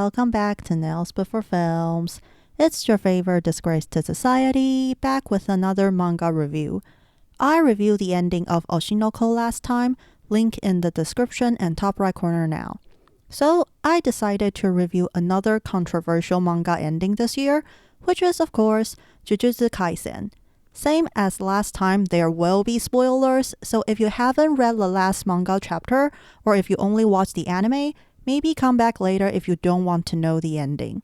welcome back to Nails Before Films. It's your favorite disgrace to society, back with another manga review. I reviewed the ending of Oshinoko last time, link in the description and top right corner now. So I decided to review another controversial manga ending this year, which is of course Jujutsu Kaisen. Same as last time, there will be spoilers, so if you haven't read the last manga chapter, or if you only watch the anime, maybe come back later if you don't want to know the ending.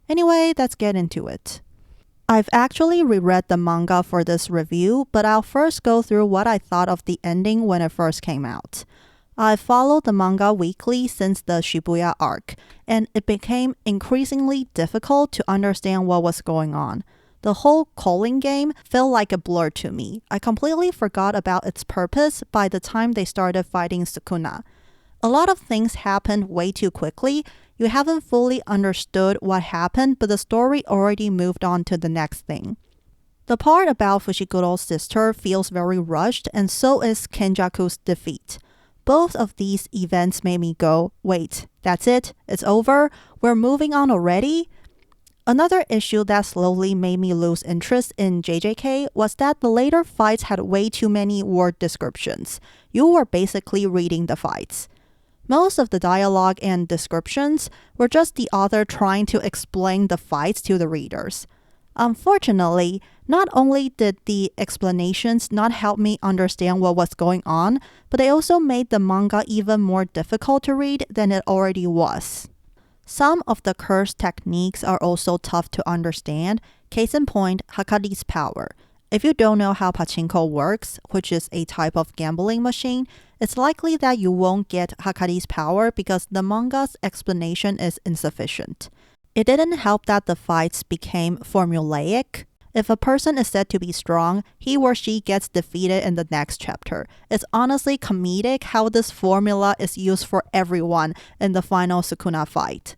Anyway, let's get into it. I've actually reread the manga for this review, but I'll first go through what I thought of the ending when it first came out. I've followed the manga weekly since the Shibuya arc, and it became increasingly difficult to understand what was going on. The whole calling game felt like a blur to me. I completely forgot about its purpose by the time they started fighting Sukuna. A lot of things happened way too quickly. You haven't fully understood what happened, but the story already moved on to the next thing. The part about Fushiguro's sister feels very rushed, and so is Kenjaku's defeat. Both of these events made me go, wait, that's it? It's over? We're moving on already? Another issue that slowly made me lose interest in JJK was that the later fights had way too many word descriptions. You were basically reading the fights. Most of the dialogue and descriptions were just the author trying to explain the fights to the readers. Unfortunately, not only did the explanations not help me understand what was going on, but they also made the manga even more difficult to read than it already was. Some of the curse techniques are also tough to understand. Case in point, Hakari's power. If you don't know how pachinko works, which is a type of gambling machine, it's likely that you won't get Hakari's power because the manga's explanation is insufficient. It didn't help that the fights became formulaic. If a person is said to be strong, he or she gets defeated in the next chapter. It's honestly comedic how this formula is used for everyone in the final Sukuna fight.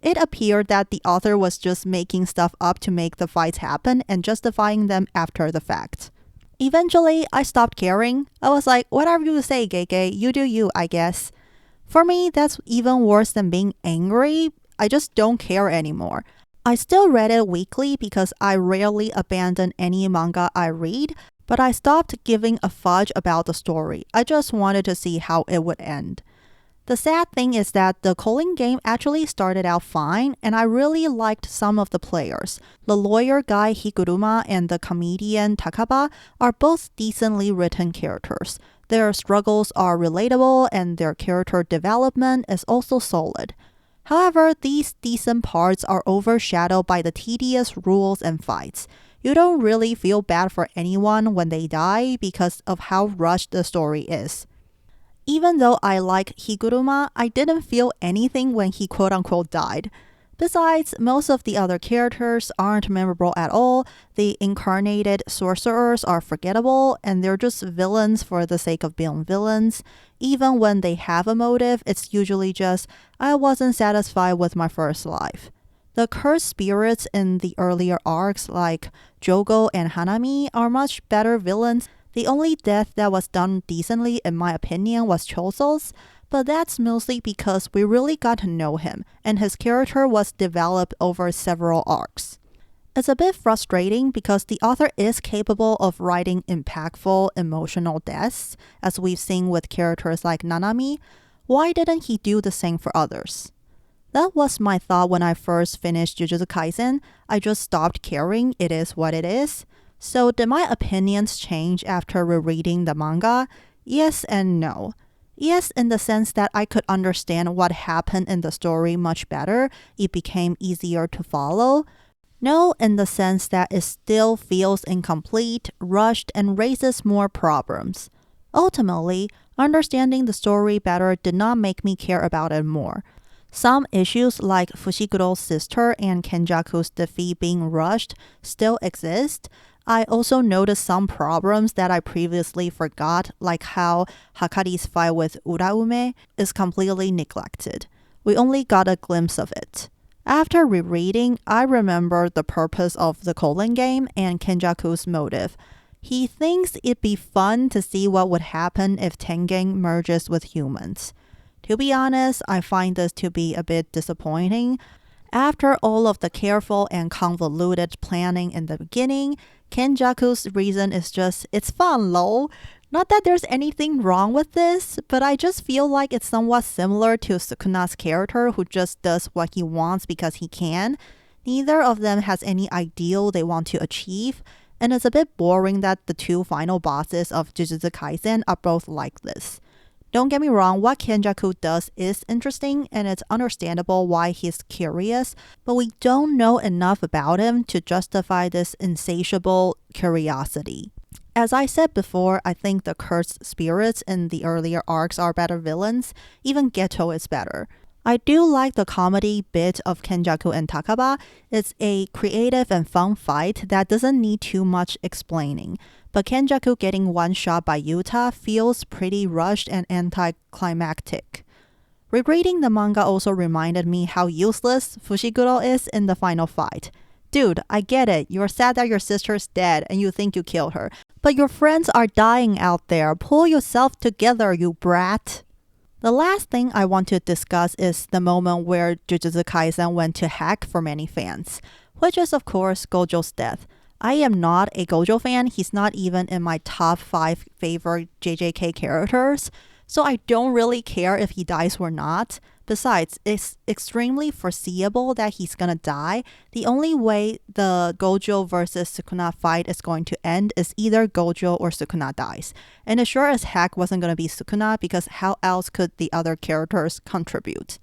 It appeared that the author was just making stuff up to make the fights happen and justifying them after the fact. Eventually, I stopped caring. I was like, whatever you say, Gege, you do you, I guess. For me, that's even worse than being angry. I just don't care anymore. I still read it weekly because I rarely abandon any manga I read, but I stopped giving a fudge about the story. I just wanted to see how it would end. The sad thing is that the calling game actually started out fine, and I really liked some of the players. The lawyer guy Higuruma and the comedian Takaba are both decently written characters. Their struggles are relatable, and their character development is also solid. However, these decent parts are overshadowed by the tedious rules and fights. You don't really feel bad for anyone when they die because of how rushed the story is. Even though I like Higuruma, I didn't feel anything when he quote-unquote died. Besides, most of the other characters aren't memorable at all, the incarnated sorcerers are forgettable, and they're just villains for the sake of being villains. Even when they have a motive, it's usually just, I wasn't satisfied with my first life. The cursed spirits in the earlier arcs like Jogo and Hanami are much better villains. The only death that was done decently in my opinion was Choso's, but that's mostly because we really got to know him, and his character was developed over several arcs. It's a bit frustrating because the author is capable of writing impactful, emotional deaths, as we've seen with characters like Nanami. Why didn't he do the same for others? That was my thought when I first finished Jujutsu Kaisen. I just stopped caring, it is what it is. So did my opinions change after rereading the manga? Yes and no. Yes, in the sense that I could understand what happened in the story much better. It became easier to follow. No, in the sense that it still feels incomplete, rushed, and raises more problems. Ultimately, understanding the story better did not make me care about it more. Some issues like Fushiguro's sister and Kenjaku's defeat being rushed still exist. I also noticed some problems that I previously forgot, like how Hakari's fight with Uraume is completely neglected. We only got a glimpse of it. After rereading, I remembered the purpose of the calling game and Kenjaku's motive. He thinks it'd be fun to see what would happen if Tengen merges with humans. To be honest, I find this to be a bit disappointing. After all of the careful and convoluted planning in the beginning, Kenjaku's reason is just, it's fun, lol. Not that there's anything wrong with this, but I just feel like it's somewhat similar to Sukuna's character who just does what he wants because he can. Neither of them has any ideal they want to achieve, and it's a bit boring that the two final bosses of Jujutsu Kaisen are both like this. Don't get me wrong, what Kenjaku does is interesting and it's understandable why he's curious, but we don't know enough about him to justify this insatiable curiosity. As I said before, I think the cursed spirits in the earlier arcs are better villains. Even Geto is better. I do like the comedy bit of Kenjaku and Takaba. It's a creative and fun fight that doesn't need too much explaining. But Kenjaku getting one shot by Yuta feels pretty rushed and anticlimactic. Rereading the manga also reminded me how useless Fushiguro is in the final fight. Dude, I get it. You're sad that your sister's dead and you think you killed her. But your friends are dying out there. Pull yourself together, you brat. The last thing I want to discuss is the moment where Jujutsu Kaisen went to heck for many fans, which is of course Gojo's death. I am not a Gojo fan. He's not even in my top 5 favorite JJK characters, so I don't really care if he dies or not. Besides, it's extremely foreseeable that he's gonna die. The only way the Gojo versus Sukuna fight is going to end is either Gojo or Sukuna dies. And it sure as heck wasn't gonna be Sukuna because how else could the other characters contribute?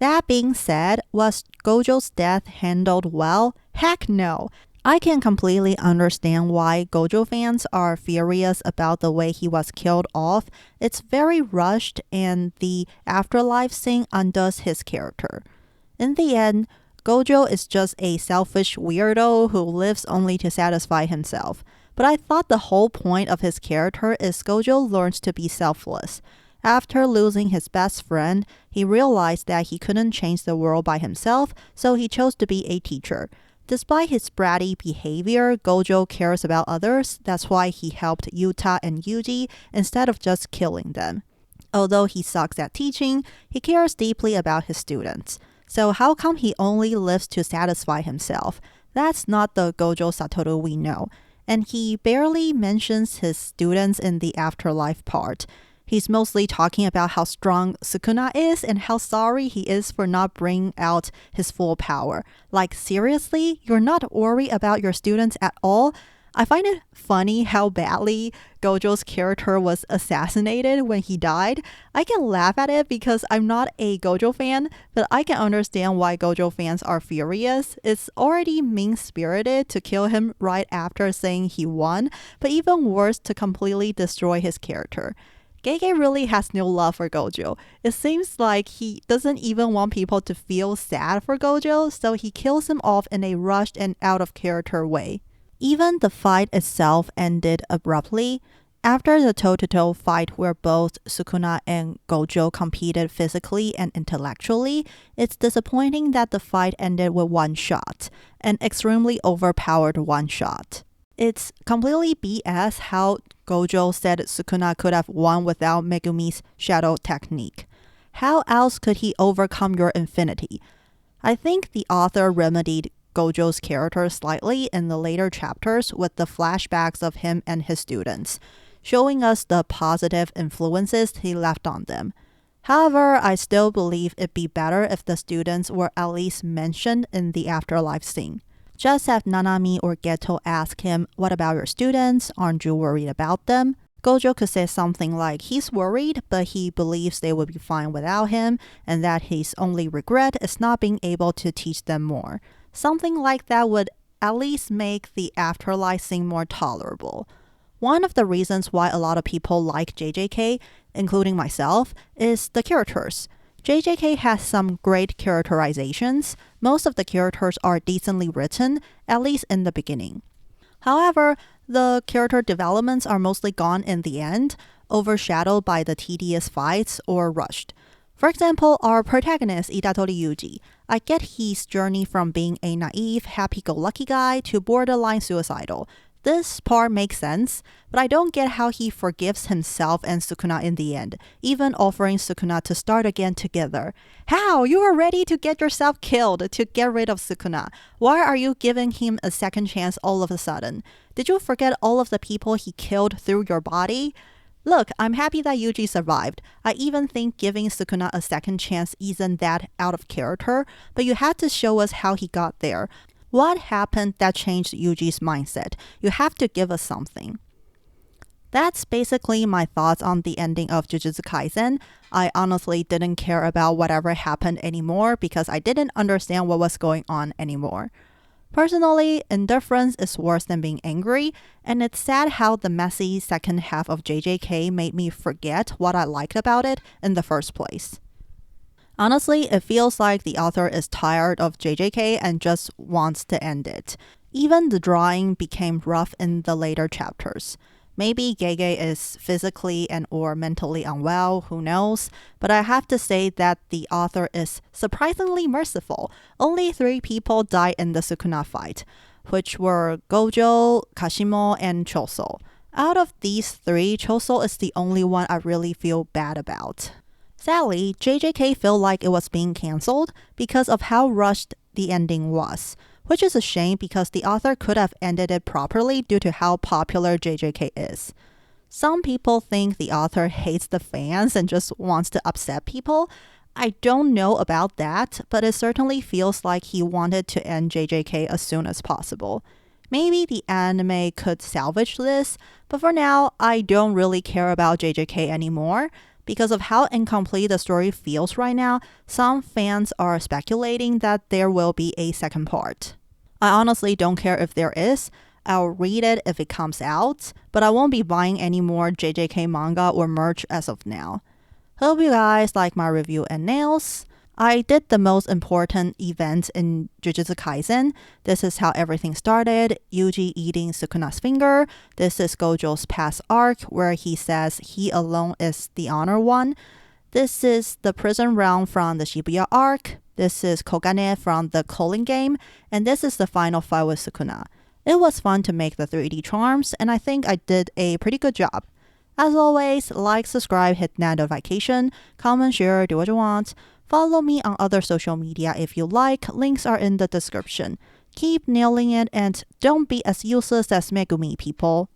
That being said, was Gojo's death handled well? Heck no. I can completely understand why Gojo fans are furious about the way he was killed off. It's very rushed and the afterlife scene undoes his character. In the end, Gojo is just a selfish weirdo who lives only to satisfy himself. But I thought the whole point of his character is Gojo learns to be selfless. After losing his best friend, he realized that he couldn't change the world by himself, so he chose to be a teacher. Despite his bratty behavior, Gojo cares about others. That's why he helped Yuta and Yuji instead of just killing them. Although he sucks at teaching, he cares deeply about his students. So how come he only lives to satisfy himself? That's not the Gojo Satoru we know. And he barely mentions his students in the afterlife part. He's mostly talking about how strong Sukuna is and how sorry he is for not bringing out his full power. Like, seriously? You're not worried about your students at all? I find it funny how badly Gojo's character was assassinated when he died. I can laugh at it because I'm not a Gojo fan, but I can understand why Gojo fans are furious. It's already mean-spirited to kill him right after saying he won, but even worse to completely destroy his character. Gege really has no love for Gojo. It seems like he doesn't even want people to feel sad for Gojo, so he kills him off in a rushed and out-of-character way. Even the fight itself ended abruptly. After the toe-to-toe fight where both Sukuna and Gojo competed physically and intellectually, it's disappointing that the fight ended with one shot, an extremely overpowered one shot. It's completely BS how Gojo said Sukuna could have won without Megumi's shadow technique. How else could he overcome your infinity? I think the author remedied Gojo's character slightly in the later chapters with the flashbacks of him and his students, showing us the positive influences he left on them. However, I still believe it'd be better if the students were at least mentioned in the afterlife scene. Just have Nanami or Geto ask him, what about your students? Aren't you worried about them? Gojo could say something like he's worried, but he believes they will be fine without him, and that his only regret is not being able to teach them more. Something like that would at least make the afterlife scene more tolerable. One of the reasons why a lot of people like JJK, including myself, is the characters. JJK has some great characterizations. Most of the characters are decently written, at least in the beginning. However, the character developments are mostly gone in the end, overshadowed by the tedious fights or rushed. For example, our protagonist, Itatori Yuji. I get his journey from being a naive, happy-go-lucky guy to borderline suicidal. this part makes sense, but I don't get how he forgives himself and Sukuna in the end, even offering Sukuna to start again together. How? You were ready to get yourself killed to get rid of Sukuna. Why are you giving him a second chance all of a sudden? Did you forget all of the people he killed through your body? Look, I'm happy that Yuji survived. I even think giving Sukuna a second chance isn't that out of character, but you had to show us how he got there. What happened that changed Yuji's mindset? You have to give us something. That's basically my thoughts on the ending of Jujutsu Kaisen. I honestly didn't care about whatever happened anymore because I didn't understand what was going on anymore. Personally, indifference is worse than being angry, and it's sad how the messy second half of JJK made me forget what I liked about it in the first place. Honestly, it feels like the author is tired of JJK and just wants to end it. Even the drawing became rough in the later chapters. Maybe Gege is physically and or mentally unwell, who knows? But I have to say that the author is surprisingly merciful. Only 3 people died in the Sukuna fight, which were Gojo, Kashimo, and Choso. Out of these 3, Choso is the only one I really feel bad about. Sadly, JJK felt like it was being cancelled because of how rushed the ending was, which is a shame because the author could have ended it properly due to how popular JJK is. Some people think the author hates the fans and just wants to upset people. I don't know about that, but it certainly feels like he wanted to end JJK as soon as possible. Maybe the anime could salvage this, but for now, I don't really care about JJK anymore. Because of how incomplete the story feels right now, some fans are speculating that there will be a second part. I honestly don't care if there is. I'll read it if it comes out, but I won't be buying any more JJK manga or merch as of now. Hope you guys like my review and nails. I did the most important event in Jujutsu Kaisen. This is how everything started. Yuji eating Sukuna's finger. This is Gojo's past arc where he says he alone is the honor one. This is the prison realm from the Shibuya arc. This is Kogane from the Calling game. And this is the final fight with Sukuna. It was fun to make the 3D charms, and I think I did a pretty good job. As always, like, subscribe, hit that notification, comment, share, do what you want. Follow me on other social media if you like. Links are in the description. Keep nailing it and don't be as useless as Megumi, people.